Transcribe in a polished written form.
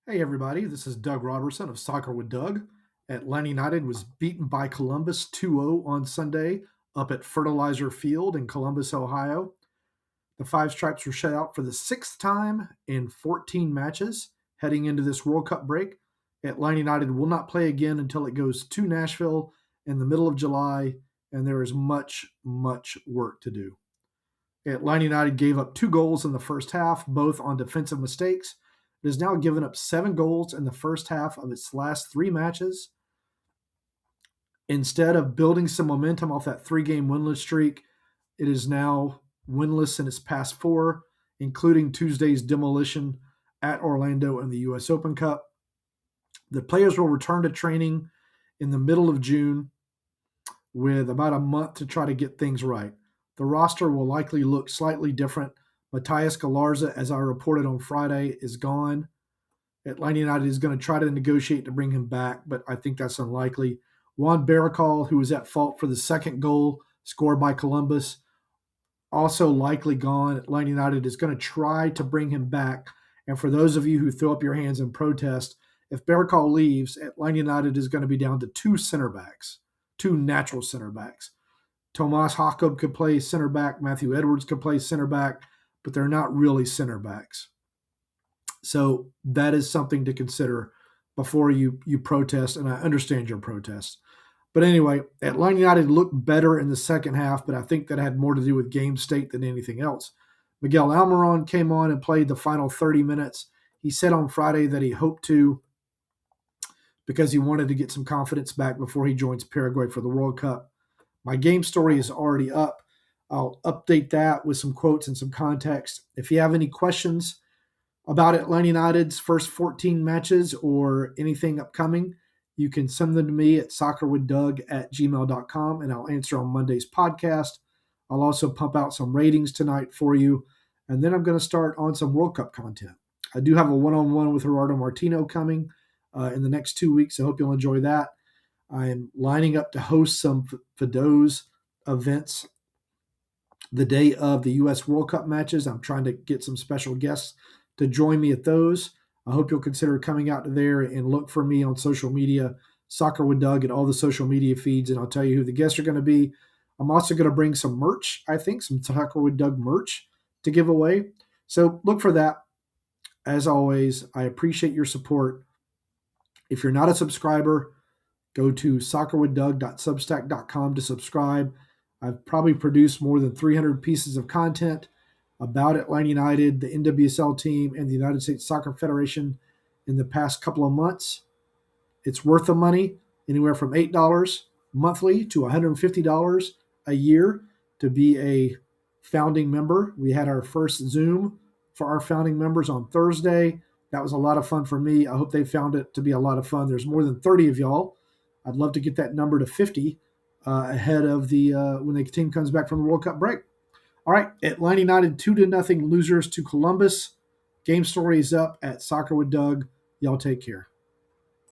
Hey everybody, this is Doug Robertson of Soccer with Doug. Atlanta United was beaten by Columbus 2-0 on Sunday up at Fertilizer Field in Columbus, Ohio. The Five Stripes were shut out for the sixth time in 14 matches heading into this World Cup break. Atlanta United will not play again until it goes to Nashville in the middle of July, and there is much, much work to do. Atlanta United gave up 2 goals in the first half, both on defensive mistakes. It has now given up 7 goals in the first half of its last 3 matches. Instead of building some momentum off that 3-game winless streak, it is now winless in its past 4, including Tuesday's demolition at Orlando in the U.S. Open Cup. The players will return to training in the middle of June with about a month to try to get things right. The roster will likely look slightly different. Matthias Galarza, as I reported on Friday, is gone. Atlanta United is going to try to negotiate to bring him back, but I think that's unlikely. Juan Baracol, who was at fault for the second goal scored by Columbus, also likely gone. Atlanta United is going to try to bring him back. And for those of you who throw up your hands in protest, if Baracol leaves, Atlanta United is going to be down to 2 natural center backs. Tomas Jakob could play center back. Matthew Edwards could play center back, but they're not really center backs. So that is something to consider before you protest, and I understand your protest. But anyway, Atlanta United looked better in the second half, but I think that had more to do with game state than anything else. Miguel Almiron came on and played the final 30 minutes. He said on Friday that he hoped to because he wanted to get some confidence back before he joins Paraguay for the World Cup. My game story is already up. I'll update that with some quotes and some context. If you have any questions about Atlanta United's first 14 matches or anything upcoming, you can send them to me at soccerwithdoug@gmail.com, and I'll answer on Monday's podcast. I'll also pump out some ratings tonight for you, and then I'm going to start on some World Cup content. I do have a one-on-one with Gerardo Martino coming in the next 2 weeks. I hope you'll enjoy that. I am lining up to host some Fido's events the day of the U.S. World Cup matches. I'm trying to get some special guests to join me at those. I hope you'll consider coming out to there and look for me on social media, Soccer with Doug, and all the social media feeds, and I'll tell you who the guests are going to be. I'm also going to bring some merch, I think, some Soccer with Doug merch to give away. So look for that. As always, I appreciate your support. If you're not a subscriber, go to soccerwithdoug.substack.com to subscribe. I've probably produced more than 300 pieces of content about Atlanta United, the NWSL team, and the United States Soccer Federation in the past couple of months. It's worth the money, anywhere from $8 monthly to $150 a year to be a founding member. We had our first Zoom for our founding members on Thursday. That was a lot of fun for me. I hope they found it to be a lot of fun. There's more than 30 of y'all. I'd love to get that number to 50 ahead of the when the team comes back from the World Cup break. All right, Atlanta United 2-0 losers to Columbus. Game story is up at Soccer with Doug. Y'all take care.